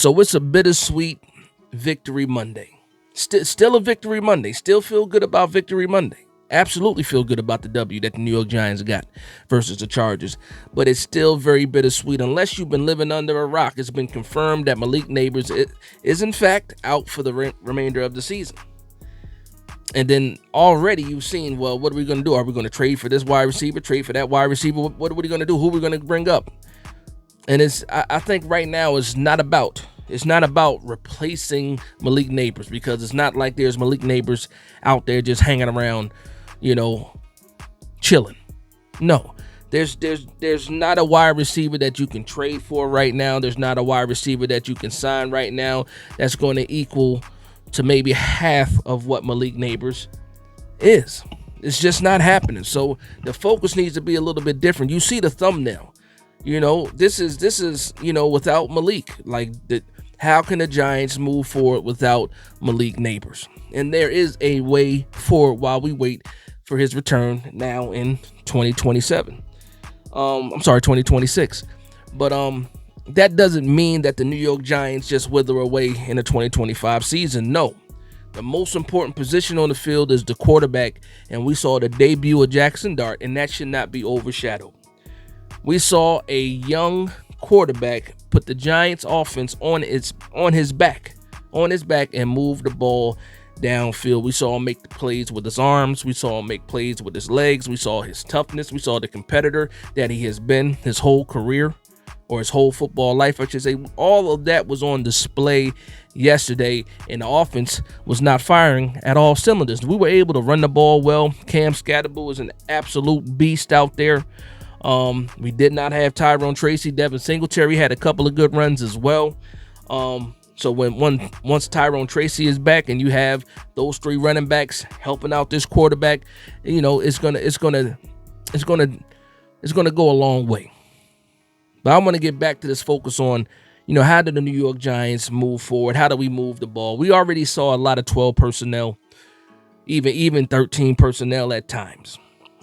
So it's a bittersweet Victory Monday. Still a Victory Monday. Still feel good about Victory Monday. Absolutely feel good about the W that the New York Giants got versus the Chargers. But it's still very bittersweet. Unless you've been living under a rock, it's been confirmed that Malik Nabers is in fact out for the remainder of the season. And then already you've seen, well, what are we going to do? Are we going to trade for this wide receiver, trade for that wide receiver? What are we going to do? Who are we going to bring up? And I think right now it's not about replacing Malik Nabers, because it's not like there's Malik Nabers out there just hanging around, chilling. No, there's not a wide receiver that you can trade for right now. There's not a wide receiver that you can sign right now that's going to equal to maybe half of what Malik Nabers is. It's just not happening. So the focus needs to be a little bit different. You see the thumbnail. This is without Malik. How can the Giants move forward without Malik Nabers? And there is a way forward while we wait for his return now in 2027. 2026. But that doesn't mean that the New York Giants just wither away in the 2025 season. No. The most important position on the field is the quarterback, and we saw the debut of Jackson Dart, and that should not be overshadowed. We saw a young quarterback put the Giants offense on his back and move the ball downfield. We saw him make the plays with his arms. We saw him make plays with his legs. We saw his toughness. We saw the competitor that he has been his whole career, or his whole football life, I should say. All of that was on display yesterday, and the offense was not firing at all cylinders. We were able to run the ball well. Cam Scatterbull is an absolute beast out there. We did not have Tyrone Tracy. Devin Singletary had a couple of good runs as well. So once Tyrone Tracy is back and you have those three running backs helping out this quarterback, it's gonna go a long way. But I want to get back to this focus on, how did the New York Giants move forward? How do we move the ball? We already saw a lot of 12 personnel, even 13 personnel at times.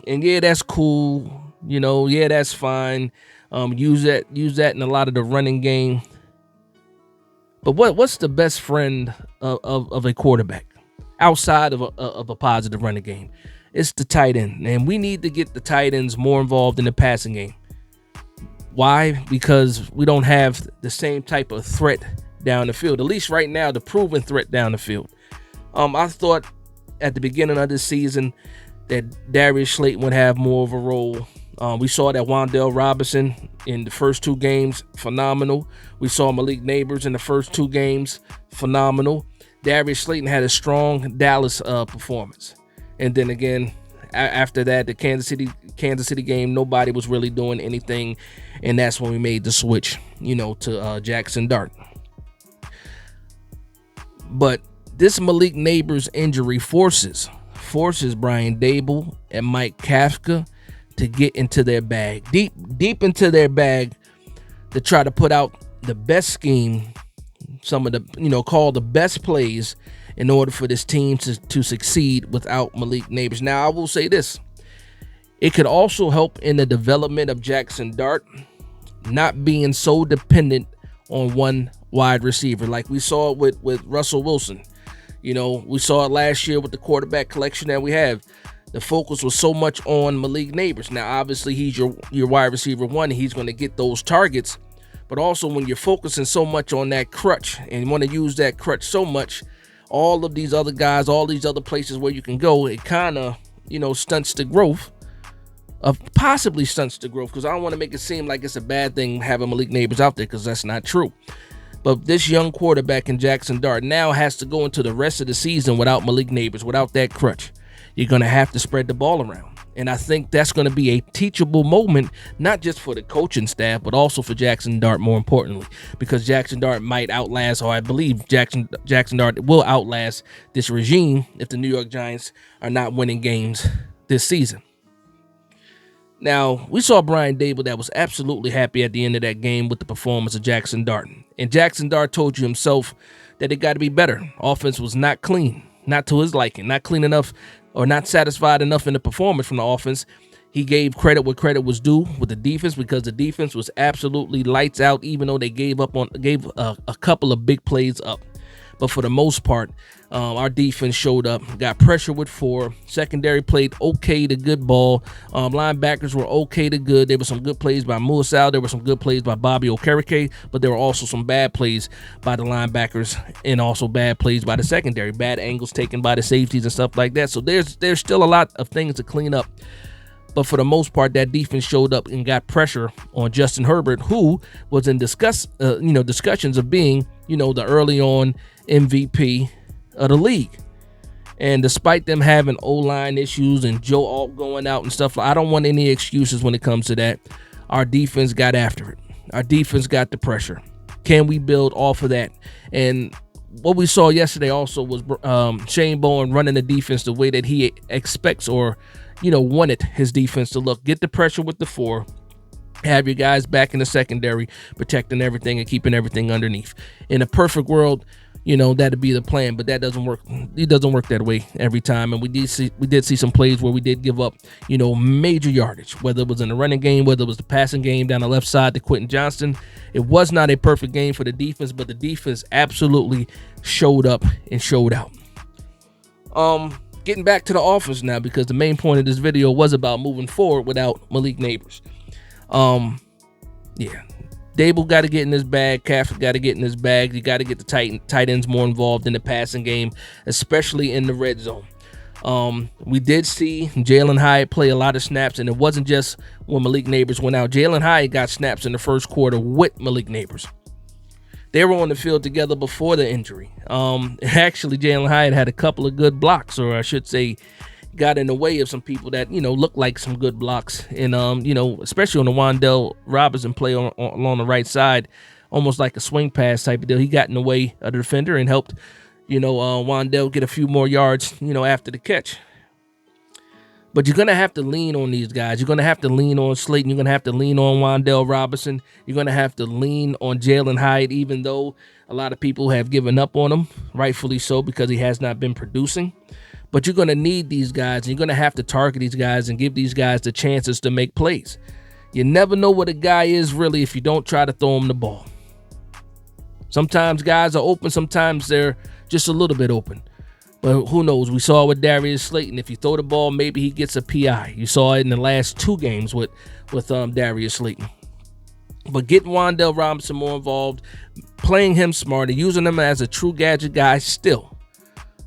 And yeah, that's cool. Yeah, that's fine. Use that in a lot of the running game. But what's the best friend of a quarterback outside of a positive running game? It's the tight end, and we need to get the tight ends more involved in the passing game. Why? Because we don't have the same type of threat down the field, at least right now, the proven threat down the field. I thought at the beginning of this season that Darius Slayton would have more of a role. We saw that Wan'Dale Robinson in the first two games, phenomenal. We saw Malik Nabers in the first two games, phenomenal. Darius Slayton had a strong Dallas performance. And then again, after that, the Kansas City game, nobody was really doing anything, and that's when we made the switch, to Jackson Dart. But this Malik Nabers injury forces Brian Dable and Mike Kafka to get into their bag, deep into their bag, to try to put out the best scheme, some of the, call the best plays in order for this team to succeed without Malik Nabers. Now, I will say this. It could also help in the development of Jackson Dart not being so dependent on one wide receiver like we saw with Russell Wilson. We saw it last year with the quarterback collection that we have. The focus was so much on Malik Nabers. Now, obviously, he's your wide receiver one, and he's going to get those targets. But also, when you're focusing so much on that crutch and you want to use that crutch so much, all of these other guys, all these other places where you can go, it kind of, stunts the growth. Possibly stunts the growth, because I don't want to make it seem like it's a bad thing having Malik Nabers out there, because that's not true. But this young quarterback in Jackson Dart now has to go into the rest of the season without Malik Nabers, without that crutch. You're going to have to spread the ball around. And I think that's going to be a teachable moment, not just for the coaching staff, but also for Jackson Dart, more importantly, because Jackson Dart might outlast, or I believe Jackson Dart will outlast this regime if the New York Giants are not winning games this season. Now, we saw Brian Dable that was absolutely happy at the end of that game with the performance of Jackson Dart. And Jackson Dart told you himself that it got to be better. Offense was not clean, not to his liking, not clean enough, or not satisfied enough in the performance from the offense. He gave credit where credit was due with the defense, because the defense was absolutely lights out, even though they gave a couple of big plays up. But for the most part, our defense showed up, got pressure with 4. Secondary played okay to good ball. Linebackers were okay to good. There were some good plays by Muasau. There were some good plays by Bobby Okereke, but there were also some bad plays by the linebackers and also bad plays by the secondary. Bad angles taken by the safeties and stuff like that. So there's still a lot of things to clean up. But for the most part, that defense showed up and got pressure on Justin Herbert, who was in discussions of being, the early on MVP of the league. And despite them having O-line issues and Joe Alt going out and stuff, I don't want any excuses when it comes to that. Our defense got after it. Our defense got the pressure. Can we build off of that? And what we saw yesterday also was Shane Bowen running the defense the way that he expects or wanted his defense to look. Get the pressure with the 4. Have your guys back in the secondary, protecting everything and keeping everything underneath. In a perfect world, that'd be the plan, but that doesn't work. It doesn't work that way every time. And we did see some plays where we did give up, major yardage, whether it was in the running game, whether it was the passing game down the left side to Quentin Johnston. It was not a perfect game for the defense, but the defense absolutely showed up and showed out. Getting back to the offense now, because the main point of this video was about moving forward without Malik Nabers. Dable got to get in his bag. Kafka got to get in his bag. You got to get the tight ends more involved in the passing game, especially in the red zone. We did see Jalen Hyatt play a lot of snaps, and it wasn't just when Malik Nabers went out. Jalen Hyatt got snaps in the first quarter with Malik Nabers. They were on the field together before the injury. Actually, Jalen Hyatt had a couple of good blocks, or I should say, got in the way of some people that, looked like some good blocks. And, especially on the Wan'Dale Robinson play along the right side, almost like a swing pass type of deal. He got in the way of the defender and helped, Wan'Dale get a few more yards, after the catch. But you're going to have to lean on these guys. You're going to have to lean on Slayton. You're going to have to lean on Wan'Dale Robinson. You're going to have to lean on Jalen Hyatt, even though a lot of people have given up on him, rightfully so, because he has not been producing. But you're going to need these guys, and you're going to have to target these guys and give these guys the chances to make plays. You never know what a guy is really if you don't try to throw him the ball. Sometimes guys are open. Sometimes they're just a little bit open. But who knows? We saw with Darius Slayton. If you throw the ball, maybe he gets a PI. You saw it in the last 2 games with Darius Slayton. But getting Wan'Dale Robinson more involved, playing him smarter, using him as a true gadget guy still.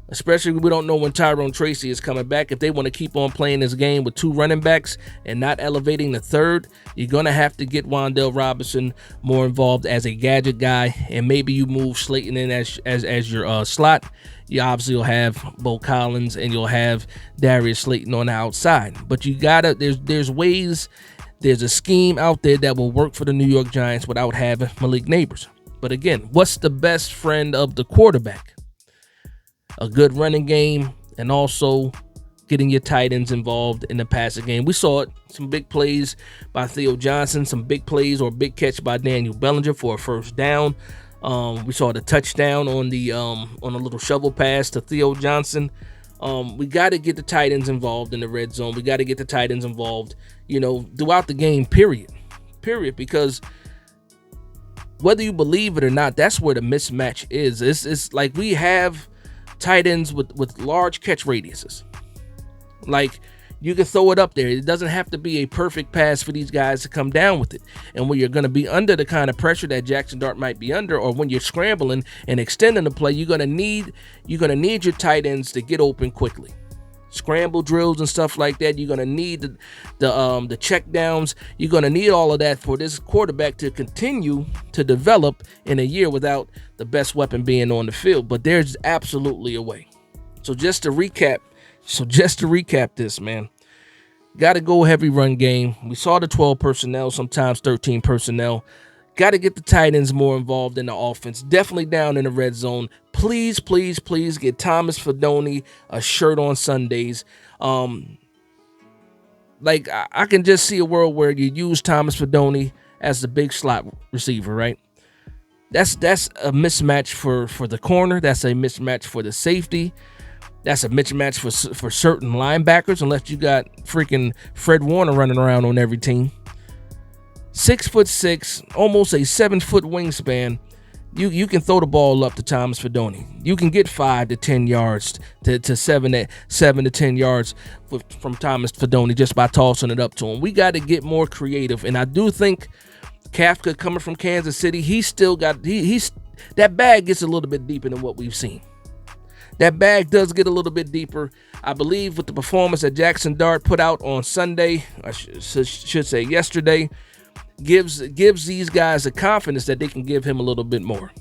Especially we don't know when Tyrone Tracy is coming back. If they want to keep on playing this game with 2 running backs and not elevating the third, you're going to have to get Wan'Dale Robinson more involved as a gadget guy. And maybe you move Slayton in as your slot. You obviously will have Bo Collins and you'll have Darius Slayton on the outside. But you gotta, there's ways, there's a scheme out there that will work for the New York Giants without having Malik Nabers. But again, what's the best friend of the quarterback? A good running game and also getting your tight ends involved in the passing game. We saw it, some big plays by Theo Johnson, some big plays or big catch by Daniel Bellinger for a first down. We saw the touchdown on a little shovel pass to Theo Johnson. We got to get the tight ends involved in the red zone. We got to get the tight ends involved, throughout the game, period, because whether you believe it or not, that's where the mismatch is. It's like we have tight ends with large catch radiuses. Like, you can throw it up there. It doesn't have to be a perfect pass for these guys to come down with it. And when you're going to be under the kind of pressure that Jackson Dart might be under, or when you're scrambling and extending the play, you're going to need your tight ends to get open quickly. Scramble drills and stuff like that. You're going to need the check downs. You're going to need all of that for this quarterback to continue to develop in a year without the best weapon being on the field. But there's absolutely a way. So just to recap this, man. Got to go heavy run game. We saw the 12 personnel, sometimes 13 personnel. Got to get the tight ends more involved in the offense. Definitely down in the red zone. Please, please, please get Thomas Fidone a shirt on Sundays. I can just see a world where you use Thomas Fidone as the big slot receiver, right? That's a mismatch for the corner. That's a mismatch for the safety. That's a mismatch for certain linebackers, unless you got freaking Fred Warner running around on every team. 6'6", almost a 7-foot wingspan. You can throw the ball up to Thomas Fidone. You can get 5 to 10 yards to 7 to 10 yards from Thomas Fidone just by tossing it up to him. We got to get more creative, and I do think Kafka coming from Kansas City, he's still got he's that bag gets a little bit deeper than what we've seen. That bag does get a little bit deeper. I believe with the performance that Jackson Dart put out on Sunday, I should say yesterday, gives these guys the confidence that they can give him a little bit more.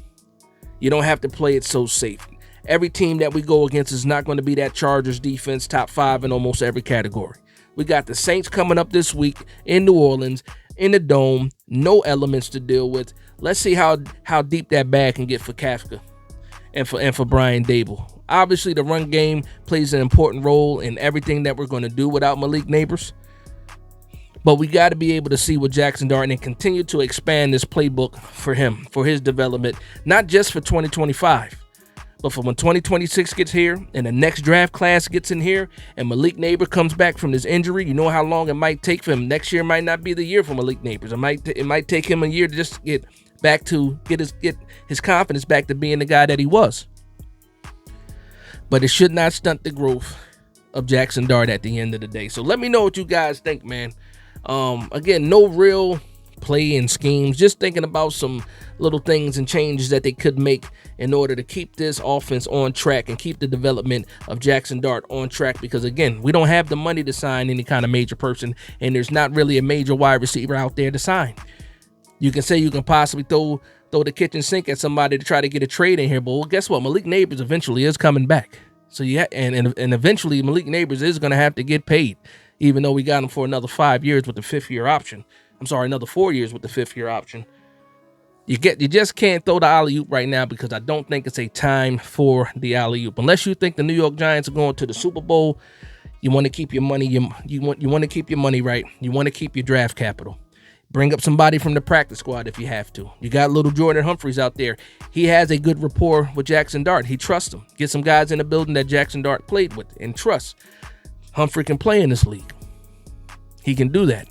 You don't have to play it so safe. Every team that we go against is not going to be that Chargers defense top 5 in almost every category. We got the Saints coming up this week in New Orleans, in the Dome, no elements to deal with. Let's see how deep that bag can get for Kafka and for Brian Dable. Obviously, the run game plays an important role in everything that we're going to do without Malik Nabers. But we got to be able to see what Jackson Dart and continue to expand this playbook for him, for his development, not just for 2025, but for when 2026 gets here and the next draft class gets in here and Malik Nabers comes back from this injury. You know how long it might take for him. Next year might not be the year for Malik Nabers. It might take him a year to just get his confidence back to being the guy that he was. But it should not stunt the growth of Jackson Dart at the end of the day. So let me know what you guys think, man. Again, no real play and schemes, just thinking about some little things and changes that they could make in order to keep this offense on track and keep the development of Jackson Dart on track, because again, we don't have the money to sign any kind of major person, and there's not really a major wide receiver out there to sign. You can say you can possibly throw the kitchen sink at somebody to try to get a trade in here, but well, guess what? Malik Nabers eventually is coming back. So yeah, and eventually Malik Nabers is going to have to get paid, even though we got him for another 5 years with the 5th-year option. I'm sorry, another 4 years with the 5th-year option. You just can't throw the alley-oop right now, because I don't think it's a time for the alley-oop. Unless you think the New York Giants are going to the Super Bowl, you want to keep your money. You want to keep your money right. You want to keep your draft capital. Bring up somebody from the practice squad if you have to. You got little Jordan Humphreys out there. He has a good rapport with Jackson Dart. He trusts him. Get some guys in the building that Jackson Dart played with and trust. Humphrey can play in this league. He can do that.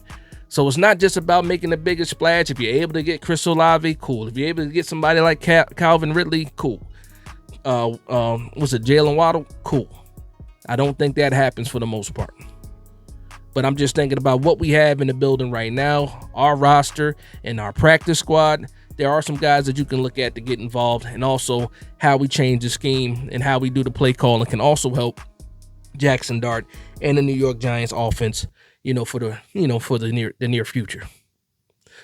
So it's not just about making the biggest splash. If you're able to get Chris Olave, cool. If you're able to get somebody like Calvin Ridley, cool. Jalen Waddle? Cool. I don't think that happens for the most part. But I'm just thinking about what we have in the building right now, our roster and our practice squad. There are some guys that you can look at to get involved, and also how we change the scheme and how we do the play calling can also help Jackson Dart and the New York Giants offense, for the near future.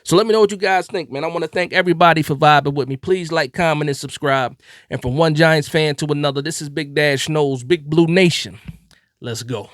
So let me know what you guys think, man. I want to thank everybody for vibing with me. Please like, comment, and subscribe. And from one Giants fan to another, this is Big Dash Knows, Big Blue Nation. Let's go.